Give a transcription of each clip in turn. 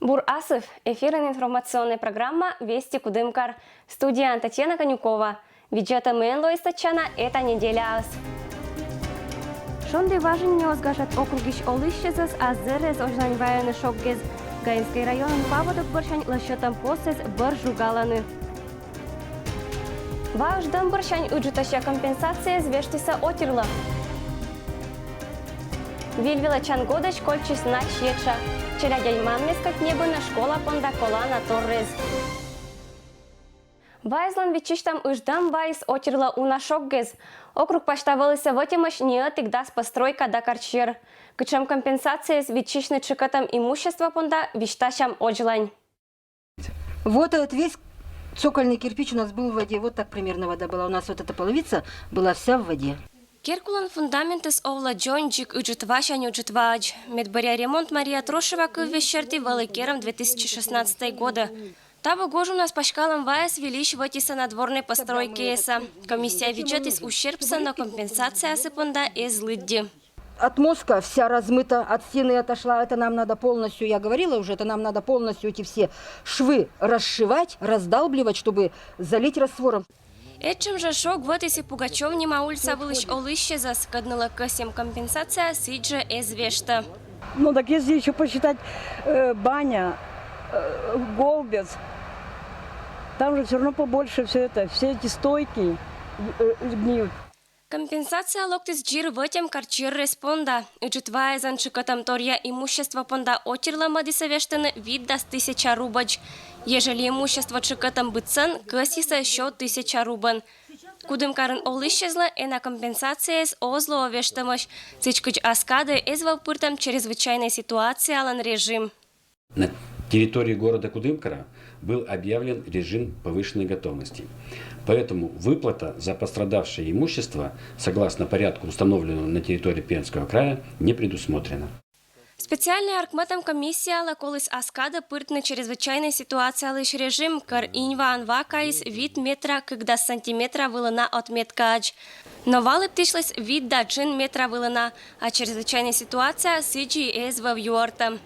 Бур Асов, эфирная информационная программа «Вести Кудымкар». Студия Татьяна Конюкова. Виджета Мэнло источана «Это неделя ас». Шонды важен не озгашат округиш олыщезас, а зерез ожнаньваяны шокгез. Гаинский район паводок борщань лащотам посез бар жугаланы. Важдам борщань уджитаща компенсация звештиса отирла. Вильвилачан годач кольчис на чьеча. Челядяй маммес как небо на школа понда колана торрез. Вайзлан вичиштам уждам вайс отирла у нашокгез. Округ поштавалися вотимаш не отигдас постройка да карчер. Кычам компенсация с вичишны чекатам имущества понда виштащам оджлань. Вот этот весь цокольный кирпич у нас был в воде. Вот так примерно вода была. У нас вот эта половица была вся в воде. Керкулан фундаментес овла джонджик уджитвашань уджитвач. Медбаря ремонт Мария Трошева к вещерти валыкером 2016 года. Того гожу нас пашкалом ваяс велищ ватиса надворной постройки эса. Комиссия бюджет из ущербса на компенсация сыпанда из лыдди. Отмостка вся размыта, от стены отошла. Это нам надо полностью, я говорила уже, это нам надо полностью эти все швы расшивать, раздалбливать, чтобы залить раствором. Этим же шок вот если Пугачев нема улица вылыш олыще заскаднула косем компенсация сиджа извешта. Ну так если еще посчитать баня, голбец, там же все равно побольше все это, все эти стойки гниют. Компенсация локтис джир в этом карчир респонда. Уджитвая занчикатам торья имущество понда отирла мадисовештаны вид до 1000 рубач. Ежели имущество чикатам быцен, косиса еще 1000 рубан. Кудымкарын олыщезла и на компенсация с озло овештамаш. Цичкач аскады эзвал пыртам чрезвычайной ситуации алан режим. На территории города Кудымкара был объявлен режим повышенной готовности. Поэтому выплата за пострадавшее имущество, согласно порядку, установленному на территории Пермского края, не предусмотрена. Специальная аркматом комиссия лаколыс аскада пыртны чрезвычайной ситуации лишь режим кар инва анвакаис вид метра когда сантиметра вылана от меткач. Но валы птишлась вид до 1 метра вылана, а чрезвычайная ситуация сиджи эзва в юарта.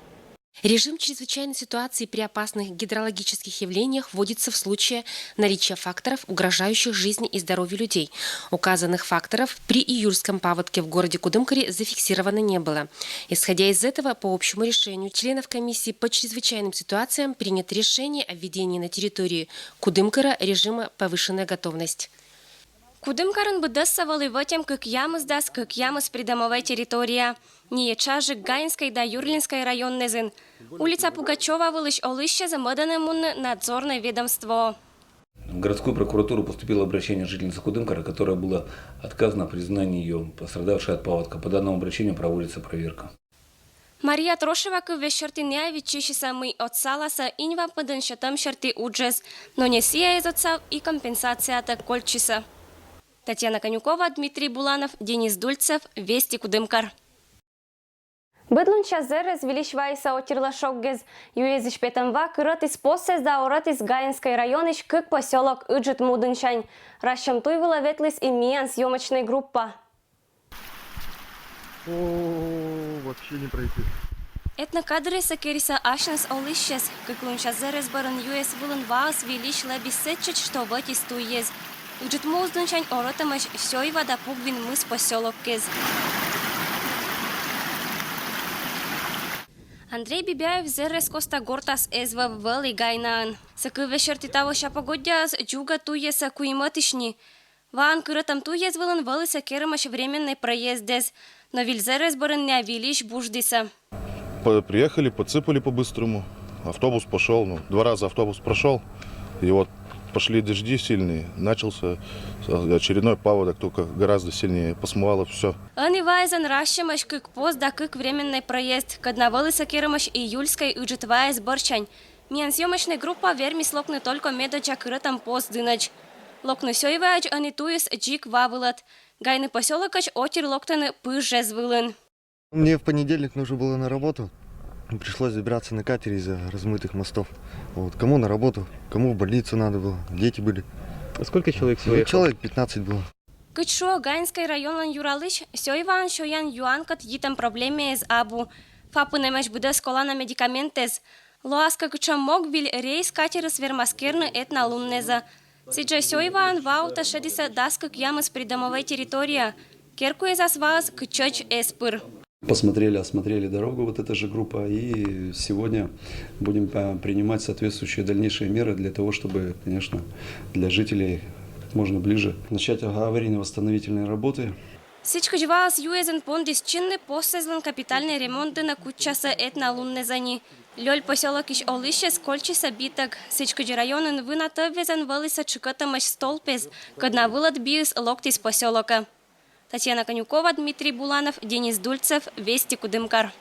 Режим чрезвычайной ситуации при опасных гидрологических явлениях вводится в случае наличия факторов, угрожающих жизни и здоровью людей. Указанных факторов при июльском паводке в городе Кудымкаре зафиксировано не было. Исходя из этого, по общему решению членов комиссии по чрезвычайным ситуациям принято решение о введении на территории Кудымкара режима повышенная готовность. Кудымкарын быдыссавалы в этом, как ямыз дас, как ямыз придомовой территория. Не чажик Гаинской да Юрлинской районный зын. Улица Пугачева вылыш олыще замыданы мунны надзорное ведомство. В городскую прокуратуру поступило обращение жительницы Кудымкара, которое было отказано в признании ее пострадавшей от паводка. По данному обращению проводится проверка. Мария Трошева к вечерти не вичишиса мы от саласа инва подын шатам шарти уджез, но не сия из отцав и компенсация так кольчиса. Татьяна Конюкова, Дмитрий Буланов, Денис Дульцев, Вести Кудымкар. Быдлунча зерез величвайса отирла шокгез, юезиш петамва кырат из посез да орат из Гаинской районыш кык поселок Ыджит Мудыншань. Расчам туйвала ветлис и миян съемочной группа. Вообще не пройти. Этнокадры сакериса ашнас олыщес, кык лунча зерез баран юез вылын ваас велиш лебисетчич, что вот из туез. Ыджит Мудыншань оратамаш сёйва да пугвин мыс поселок кез. Андрей Бибяев зерес коста гортас эзва ввели гайнан. Сакы вечерти того шапогодяс джуга туеса куиматишни. Ван кыратам туез вылан вели сакерамаш временный проездес. Но вильзерес баран не вилиш буждиса. Приехали, подсыпали по-быстрому. Автобус пошел, 2 раза автобус прошел. И вот пошли дожди сильные. Начался очередной паводок, только гораздо сильнее. Посмывало все. Они вайзан ращамаш кык пост да кык временный проезд. Каднавали сакерамаш июльской уджит вайз борчань. Миян съемочная группа вермис локны только медоча кыратам пост дынач. Локны сёйвач они туис джик вавылат. Гайны поселокач отир локтаны пыжез вылын. Мне в понедельник нужно было на работу. Пришлось забираться на катере из-за размытых мостов. Вот. Кому на работу, кому в больницу надо было. Дети были. А сколько человек всего ехало? Человек 15 было. Кычшо Гаинской районлан юралыш, сёйван шоян юанкат йитам проблеме из абу. Фапы немеш буде скола на медикаментез. Луаска кучамок виль рейс катерис вермаскерны этна луннеза. Сейчас Иван ваута 60 даскак ямы с придомовой территории. Керку из вас кчоч эспыр. Посмотрели, осмотрели дорогу, вот эта же группа, и сегодня будем принимать соответствующие дальнейшие меры для того, чтобы, конечно, для жителей как можно ближе начать аварийно-восстановительные работы. Всичко вас юезен пондис чинны посезлен капитальный ремонт на кучаса этна луннезани. Лёль поселок иш олище скольчи собиток. Всичко районен выната везен валиса чукатамаш столпез, когда вылад биус локтис поселока. Татьяна Конюкова, Дмитрий Буланов, Денис Дульцев, Вести Кудымкар.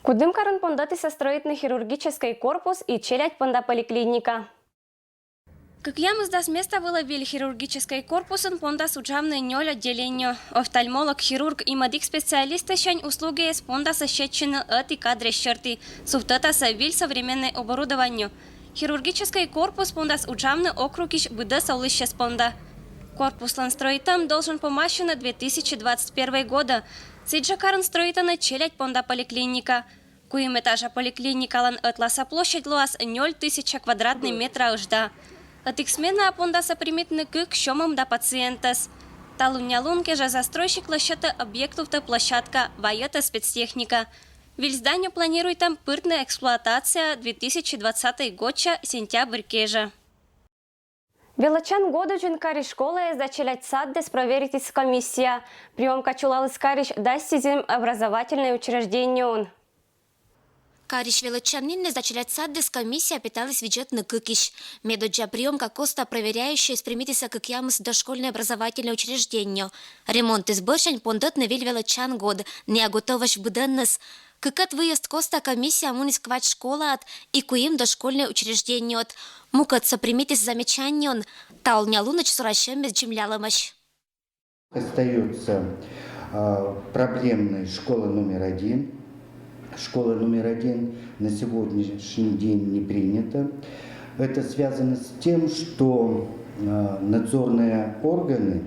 Кудымкарын пондатися строительный хирургический корпус и челядь понда поликлиника. Как ямыз дас место выловили хирургический корпус, пондас уджавный нёль отделению. Офтальмолог, хирург и медик-специалисты щань услуги из пондаса щетчины от и кадры щерты. Суфтатаса виль современное оборудование. Хирургический корпус пондас уджавный округ иш выда саулыще спонда. Корпус ланстроитам должен помощи на 2021 года. Сиджакарн строитана челядь понда поликлиника. Куим этажа поликлиника лан атласа площадь луас 0,000 квадратный метра жда. От их смена пондаса приметны к щомам да пациентас. Талуня лунке же застройщик лощата объектов та площадка ваята спецтехника. Виль зданию планирует там пыртная эксплуатация 2020 годча сентябрь кежа. Велочан году джинкари школы зачелять саддес проверить комиссия. Приемка чулалыс кариш дастизим образовательное учреждение. Кариш велочанин не зачелять саддес комиссия питалась бюджетный кыкиш. Медоджа приемка коста проверяющая спрямитися как ямс дошкольное образовательное учреждение. Ремонт изборшень пондатный виль велочан год. Не готоваш буденнес. Какат выезд коста комиссия мунисквать школа от и куим дошкольное учреждение от. Мукат сопримитис замечанион. Талня луноч суращем без джимлялымаш. Остается проблемной школа номер 1. Школа номер 1 на сегодняшний день не принята. Это связано с тем, что надзорные органы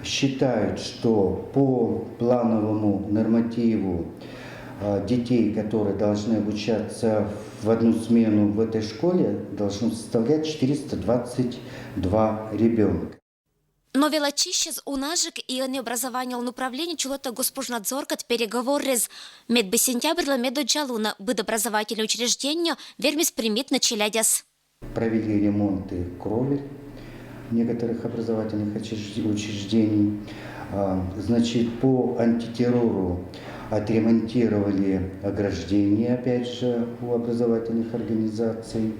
считают, что по плановому нормативу детей, которые должны обучаться в одну смену в этой школе, должно составлять 422 ребенка. Но велочище у нашек и образование управления чулота госпожнадзоркат переговоры с медбы сентябрь медоджалуна образовательное учреждение вермис примитно челядяс. Провели ремонты кровель некоторых образовательных учреждений. Значит, по антитеррору отремонтировали ограждения, опять же, у образовательных организаций.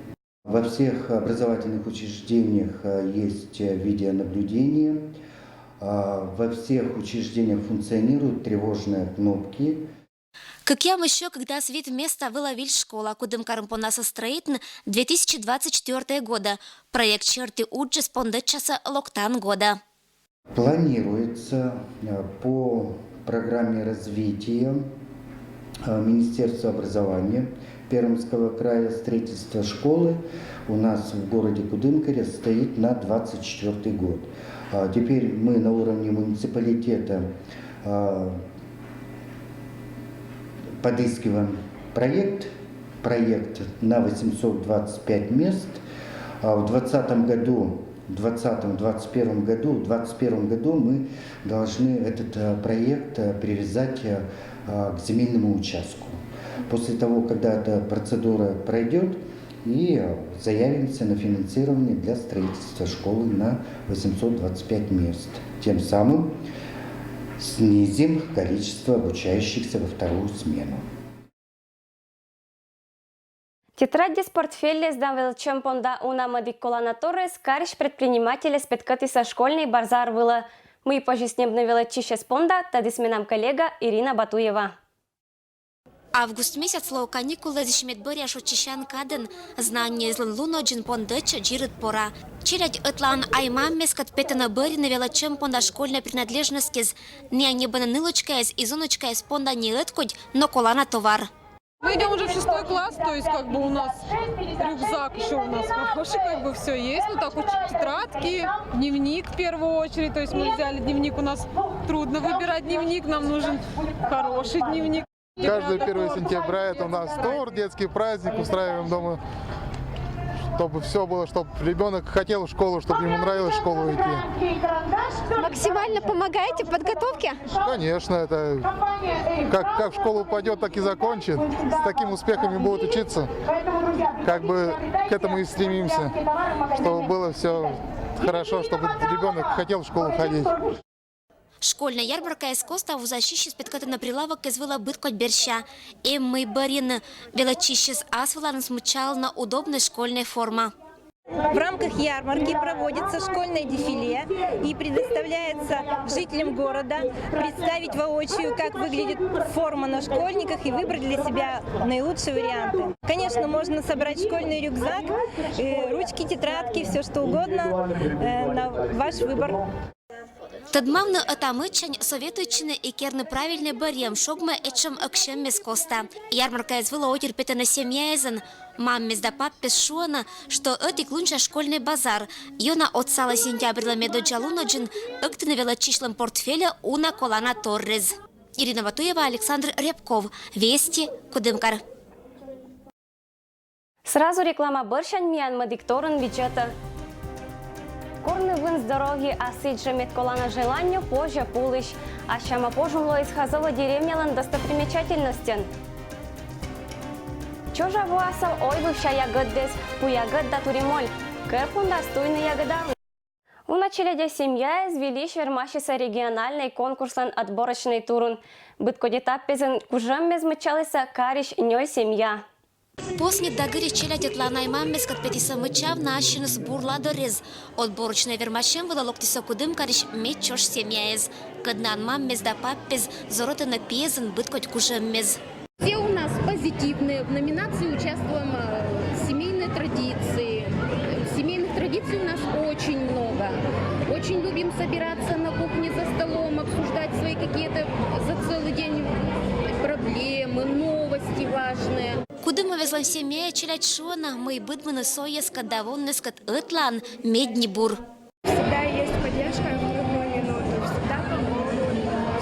Во всех образовательных учреждениях есть видеонаблюдение. Во всех учреждениях функционируют тревожные кнопки. Как я еще, когда свет места выловил школа, куда кармпонаса строитн 2024 года. Проект черты уджи спондет часа локтан года. Планируется по программе развития Министерства образования Пермского края строительство школы у нас в городе Кудымкаре стоит на 2024 год. Теперь мы на уровне муниципалитета подыскиваем проект на 825 мест. В 2021 году мы должны этот проект привязать к земельному участку. После того, когда эта процедура пройдет, и заявимся на финансирование для строительства школы на 825 мест. Тем самым снизим количество обучающихся во вторую смену. Тетрадь с портфеля сдавил чемпионда уна медиколана Торрес, кариш предпринимателя спеткати со школьный базар выла. Мы позже с ним навела чище спонда, тады с нам коллега Ирина Батуева. Август месяц лоу каникулы зишмедборя шучищан каден знание из луно джин пондыч джирит пора. Челядь этлан аймам мескат петена бори навела чемпионда школьной принадлежности с не бананылочка из изуночка из понда не эткудь, но колана товар. Мы идем уже в 6 класс, то есть как бы у нас рюкзак еще у нас хороший, как бы все есть. Ну так вот тетрадки, дневник в первую очередь. То есть мы взяли дневник, у нас трудно выбирать дневник, нам нужен хороший дневник. Каждое 1 сентября это у нас тур, детский праздник устраиваем дома, чтобы все было, чтобы ребенок хотел в школу, чтобы ему нравилось в школу идти. Максимально помогаете в подготовке? Конечно, это как в школу пойдет, так и закончит. С таким успехами будет учиться. Как бы к этому и стремимся, чтобы было все хорошо, чтобы ребенок хотел в школу ходить. Школьна ярмарка із коста у защищі спіткати на прилавок звела биткоть берща. І ми барін величище з асфалан смучал на удобной школьной форма. В рамках ярмарки проводится школьное дефиле и предоставляется жителям города представить воочию, как выглядит форма на школьниках и выбрать для себя наилучшие варианты. Конечно, можно собрать школьный рюкзак, ручки, тетрадки, все что угодно, на ваш выбор. Тадмавны атамычань советуючины и керны правильный барем, шогма этшем акшем без коста. Ярмарка извела отерпета на семьяизен. Маммис да паппис шуана, что это клунча школьный базар. Йона от сала сентября медо джалуноджин, акты навела числом портфеля уна колана Торрез. Ирина Батуева, Александр Рябков. Вести, Кудымкар. Сразу реклама борщань миянма дикторын бюджета. Корны вын с дороги, а сиджа метколана желанию позже пулыш, а щама пожумло из хазова деревнялан достопримечательностен. Чожа вуасал ой бывша ягоддес, пу ягодда туримоль, кэрпунда стуйны ягодалы. У начале семья извели швермащиса региональный конкурсан отборочный турун. Быткодетаппезен кужам мезмычалыса кариш нёй семья. После дагыри челядет ланай маммес кат петиса мычав нащин сбурла дорез. Отборочный вермачем выла локтиса Кудымкариш мечош семьяез. Каднан маммес да паппез зорота на пезен быткоть кужеммез. Все у нас позитивные. В номинации участвуем семейные традиции. Семейных традиций у нас очень много. Очень любим собираться на кухне за столом, обсуждать свои какие-то за целый день проблемы, новости важные. Кудыма везла семья челядь шона, мы быдманы соеска давоннескат ытлан медни бур. Всегда есть поддержка в любую минуту. Всегда помогут,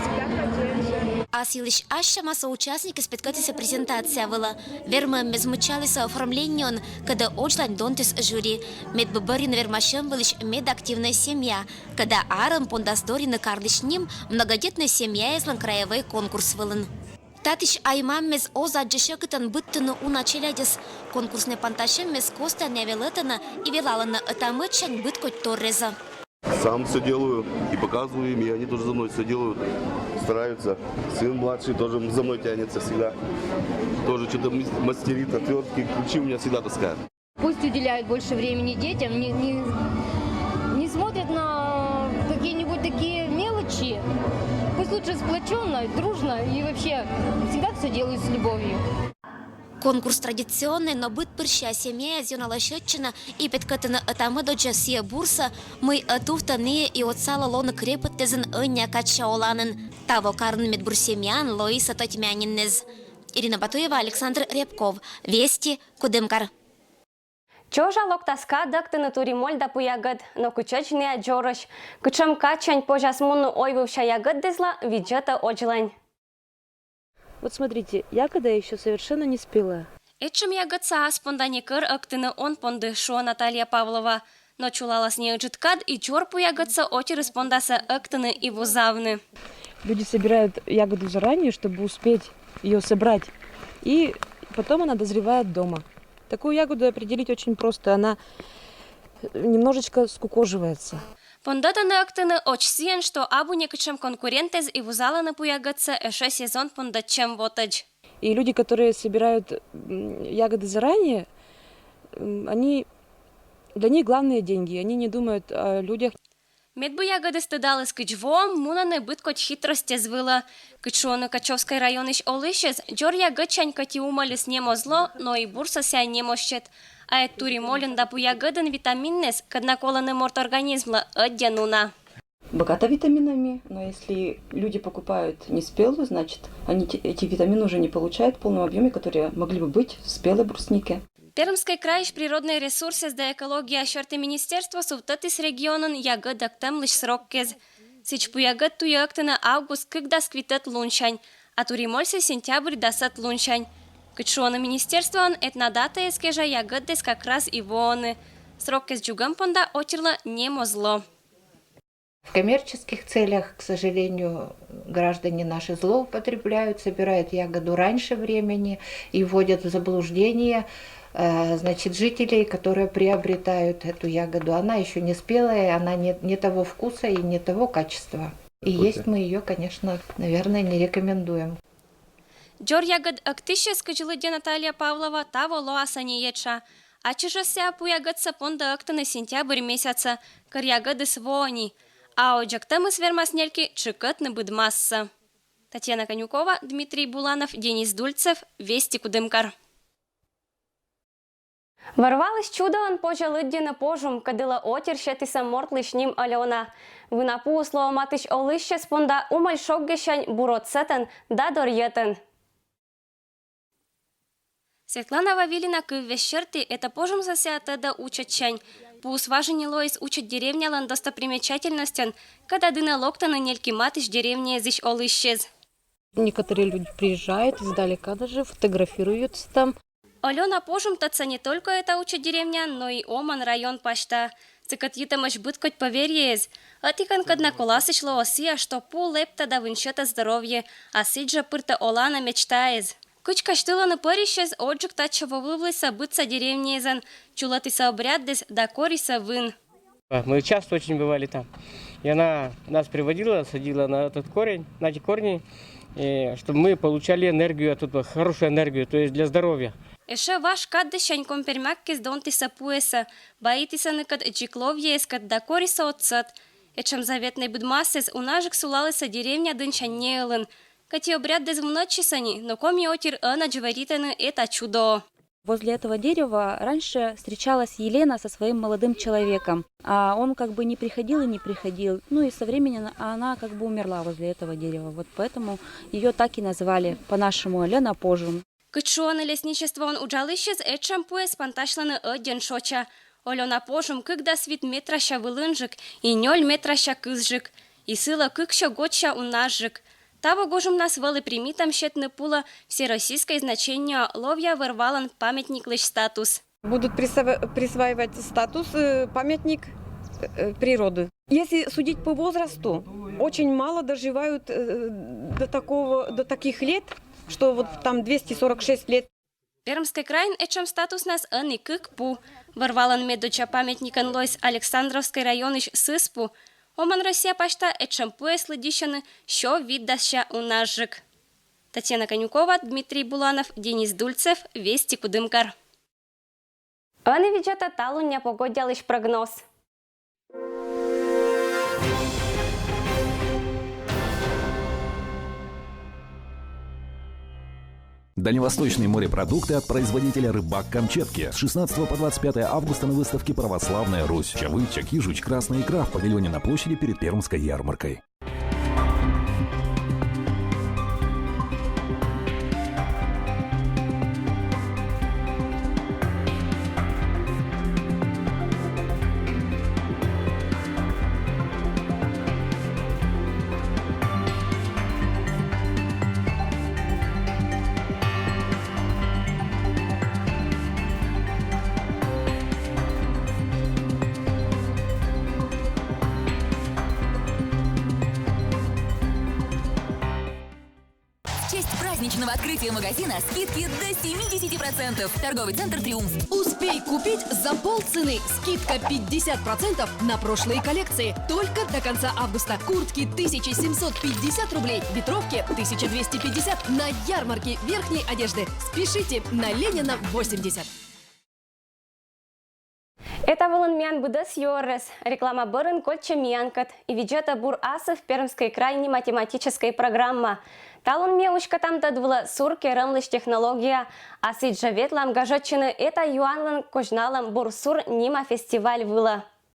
всегда поддержат. А силищ ащама соучастники спеткатися презентация была. Верма мезмучалися оформленион, когда очлань донтис жюри. Медбабарин вермашем вылищ медактивная семья. Когда арам пондасдори на карлишним многодетная семья излан краевой конкурс вылын. Татиш аймаммез оза джешекытан быттыны уна челядес. Конкурсный панташем мез коста невелетана и велалана атамычань быткоть Торреза. Сам все делаю и показываю им, и они тоже за мной все делают, стараются. Сын младший тоже за мной тянется всегда. Тоже что-то мастерит, отвертки, ключи у меня всегда таскают. Пусть уделяют больше времени детям, не смотрят на какие-нибудь такие мелочи. Пусть лучше сплоченно, дружно и вообще всегда все делают с любовью. Конкурс традиционный, но быт пырща семья зёнала счетчина и петкатана атамы до джасия бурса, мы атуфтаны и отсала лона крепот тезен ыня качаоланын. Таво карн медбурсемьян Лоиса Тотьмяниннез. Ирина Батуева, Александр Рябков. Вести, Кудымкар. Чожа локтаска дактыны туримоль да пуягод, но кучочный аджорыш. Кучам качань пожасмуну ой бывша ягоддезла виджета оджлань. Вот смотрите, ягода еще совершенно не спелая. Этчем ягодца спонданикыр актыны он пондышо Наталья Павлова. Но чулала с ней джиткад и чорпу ягодца оти респондаса актыны и вузавны. Люди собирают ягоду заранее, чтобы успеть ее собрать. И потом она дозревает дома. Такую ягоду определить очень просто. Она немножечко скукоживается. Пондатаны актыны очсиен, что абу некачем конкурентез и вузала на пуягодца эше сезон пондатчем вотадж. И люди, которые собирают ягоды заранее, для них главные деньги. Они не думают о людях. Медбу ягоды стыдали с кычвом, мунаны быткоть хитрости звыла. Кычоны Качевской районыш олышез, джор ягодчань кати умали с немо зло, но и бурса ся не мощет. А эт тури молен да пу ягодын витаминнес, каднаколаны морт организмла, отдянуна. Богата витаминами, но если люди покупают неспелую, значит, они эти витамины уже не получают в полном объеме, которые могли бы быть в спелой бруснике. Пермский край природные ресурсы с экологии ощерты министерства сувтатис регионон ягодак там лишь срок кез. Сич пу ягод ту ягты на август, когда сквитет луншань. а туримольсе сентябрь дасат лунчань. Кычуаны министерствон этнодата эскежа ягыддес как раз и воны. Срок из джугампонда отирла не мозло. В коммерческих целях, к сожалению, граждане наши злоупотребляют, собирают ягоду раньше времени и вводят в заблуждение жителей, которые приобретают эту ягоду. Она еще не спелая, она не того вкуса и не того качества. И есть мы ее, конечно, наверное, не рекомендуем. Джор ягод актище скажила Наталья Павлова, того лоаса не еча. А чижася пу ягод сапонда актаны сентябрь месяца, кар ягоды свони. А оджактамы свермаснельки чекатны быдмасса. Татьяна Конюкова, Дмитрий Буланов, Денис Дульцев, Вести Кудымкар. Ворвалось чудо, он почал на пожум, кадила отір ще тиса морт лишнім Альона. Винапу слово матич олище спонда умаль шокгещань буроцетен да дор'єтен. Светлана Вавилина к вещерти это пожум засята да учачань. По усважении Лоис учат деревня лан достопримечательностен, когда дына локтана нельки матыш деревня зищ олыщез. Некоторые люди приезжают издалека, даже фотографируются там. Алена пожум таца не только это учат деревня, но и Оман район пашта. Цикат ютамаш быткоть поверьез. Атикан кадна коласыч лоосия, что пул лепта да вынчета здоровье, а сиджа пырта Олана мечтаез. Кыч каштыла на порищез, отжик тача вовлыса быться деревнезен, чулатыса обряддес да кориса вын. Мы часто очень бывали там. И она нас приводила, садила на этот корень, на эти корни, чтобы мы получали энергию оттуда, хорошую энергию, то есть для здоровья. Эше ваш каддещань компермяккес донтиса пуэса, боитиса ныкад джикловьескат да кориса отцат. Эчем заветный будмасес унажик сулалыса деревня дынчан неэлын. Кати обряд дез вночисани, но коми отир ана джаваританы это чудо. Возле этого дерева раньше встречалась Елена со своим молодым человеком, а он как бы не приходил и не приходил. Ну и со временем она как бы умерла возле этого дерева. Вот поэтому ее так и назвали по-нашему Алена Пожум. Кычуаны лесничество он уджалыщез эчем пуэс панташланы один шоча. Алена Пожум когда свит метраща вылынжик и 0 метраща кызжик. И сыла кыкща готща унажжик. Того гожем нас вели примітам щетне пула всероссийское значение ловья вырвалан памятник лишь статус. Будут присваивать статус памятник природы. Если судить по возрасту, очень мало доживают до таких лет, что вот там 246 лет. Пермский край эчем статус нас ани кыкпу. Вырвалан медуча памятникан лойс Александровский район ищ сыспу. Оман Россия пашта эчем пуэс лыдищаны, що віддаща у нажик. Татьяна Конюкова, Дмитрий Буланов, Денис Дульцев, Вести Кудымкар. Ани виджета талуня погодя лиш прогноз. Дальневосточные морепродукты от производителя «Рыбак Камчатки». С 16 по 25 августа на выставке «Православная Русь». Чавы, чаки, жуч, красная икра в павильоне на площади перед Пермской ярмаркой. Праздничного открытия магазина скидки до 70%. Торговый центр «Триумф». Успей купить за полцены. Скидка 50% на прошлые коллекции. Только до конца августа. Куртки 1750 рублей. Ветровки 1250 на ярмарке верхней одежды. Спешите на Ленина 80. Это волынмян быдыс йоррес. Реклама бырын кольча миянкат. И виджета бур асов Пермской крайней математической программа. Талун меучка там дадвала сурки рымлыш технология. А сиджа ветлам гажатчины это юанлан кожналам бур сур нима фестиваль выла.